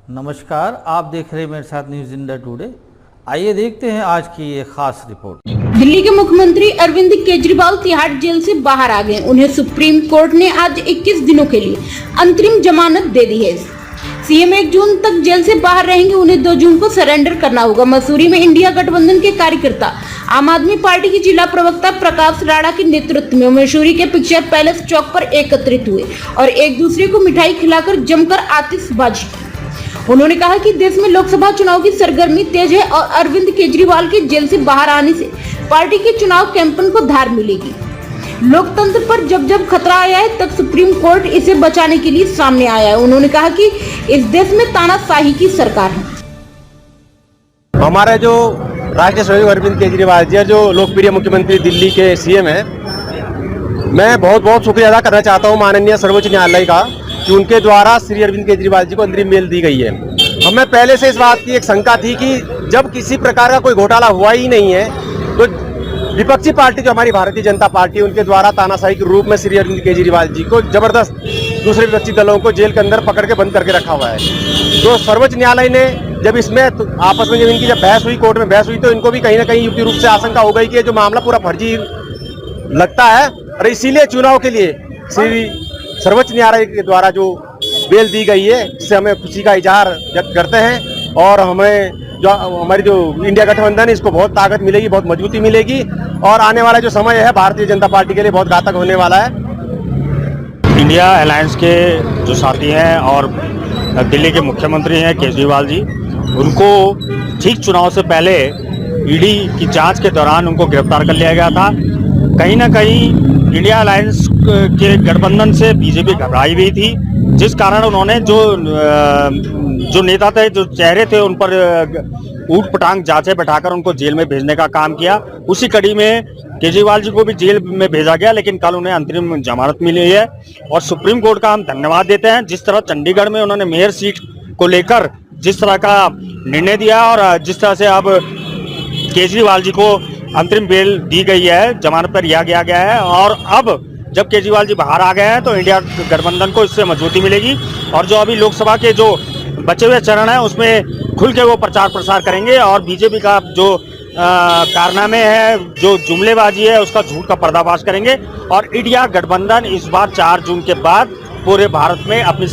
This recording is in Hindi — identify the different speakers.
Speaker 1: नमस्कार, आप देख रहे हैं मेरे साथ न्यूज़ इंडिया टुडे। आइए देखते हैं आज की ये खास रिपोर्ट।
Speaker 2: दिल्ली के मुख्यमंत्री अरविंद केजरीवाल तिहाड़ जेल से बाहर आ गए। उन्हें सुप्रीम कोर्ट ने आज 21 दिनों के लिए अंतरिम जमानत दे दी है। सीएम 1 जून तक जेल से बाहर रहेंगे। उन्हें 2 जून को सरेंडर करना होगा। मसूरी में इंडिया गठबंधन के कार्यकर्ता आम आदमी पार्टी की जिला प्रवक्ता प्रकाश राणा के नेतृत्व में मसूरी के पिक्चर पैलेस चौक पर एकत्रित हुए और एक दूसरे को मिठाई खिलाकर जमकर आतिशबाजी की। उन्होंने कहा कि देश में लोकसभा चुनाव की सरगर्मी तेज है और अरविंद केजरीवाल के जेल से बाहर आने से पार्टी के चुनाव कैंपेन को धार मिलेगी। लोकतंत्र पर जब जब खतरा आया है तब सुप्रीम कोर्ट इसे बचाने के लिए सामने आया है। उन्होंने कहा कि इस देश में तानाशाही की सरकार है।
Speaker 3: हमारे जो राष्ट्रीय स्वयं अरविंद केजरीवाल जी जो लोकप्रिय मुख्यमंत्री दिल्ली के सीएम हैं, मैं बहुत बहुत शुक्रिया अदा करना चाहता हूं माननीय सर्वोच्च न्यायालय का कि उनके द्वारा श्री अरविंद केजरीवाल जी को अंतरिम बेल दी गई है। हमें पहले से इस बात की एक शंका थी कि जब किसी प्रकार का कोई घोटाला हुआ ही नहीं है तो विपक्षी पार्टी जो हमारी भारतीय जनता पार्टी, उनके द्वारा तानाशाही के रूप में श्री अरविंद केजरीवाल जी को जबरदस्त दूसरे विपक्षी दलों को जेल के अंदर पकड़ के बंद करके रखा हुआ है। तो सर्वोच्च न्यायालय ने जब इसमें आपस में जब इनकी बहस हुई, कोर्ट में बहस हुई, तो इनको भी कहीं ना कहीं युक्ति रूप से आशंका हो गई कि जो मामला पूरा फर्जी लगता है और इसीलिए चुनाव के लिए श्री सर्वोच्च न्यायालय के द्वारा जो बेल दी गई है, इससे हमें खुशी का इजहार व्यक्त करते हैं और हमें जो हमारी जो इंडिया गठबंधन है इसको बहुत ताकत मिलेगी, बहुत मजबूती मिलेगी और आने वाला जो समय है भारतीय जनता पार्टी के लिए बहुत घातक होने वाला है।
Speaker 4: इंडिया अलायंस के जो साथी हैं और दिल्ली के मुख्यमंत्री हैं केजरीवाल जी, उनको ठीक चुनाव से पहले ईडी की जांच के दौरान उनको गिरफ्तार कर लिया गया था। कहीं ना कहीं इंडिया अलायंस के गठबंधन से बीजेपी घबराई हुई थी, जिस कारण उन्होंने जो नेता थे, जो चेहरे थे, उन पर ऊट पटांग जांचें बैठाकर उनको जेल में भेजने का काम किया। उसी कड़ी में केजरीवाल जी को भी जेल में भेजा गया, लेकिन कल उन्हें अंतरिम जमानत मिली है और सुप्रीम कोर्ट का हम धन्यवाद देते हैं। जिस तरह चंडीगढ़ में उन्होंने मेयर सीट को लेकर जिस तरह का निर्णय दिया और जिस तरह से अब केजरीवाल जी को अंतरिम बेल दी गई है, जमानत पर रिहा किया गया है और अब जब केजरीवाल जी बाहर आ गए हैं तो इंडिया गठबंधन को इससे मजबूती मिलेगी और जो अभी लोकसभा के जो बचे हुए चरण हैं उसमें खुल के वो प्रचार प्रसार करेंगे और बीजेपी का जो कारनामे है, जो जुमलेबाजी है, उसका झूठ का पर्दाफाश करेंगे और इंडिया गठबंधन इस बार 4 जून के बाद पूरे भारत में अपनी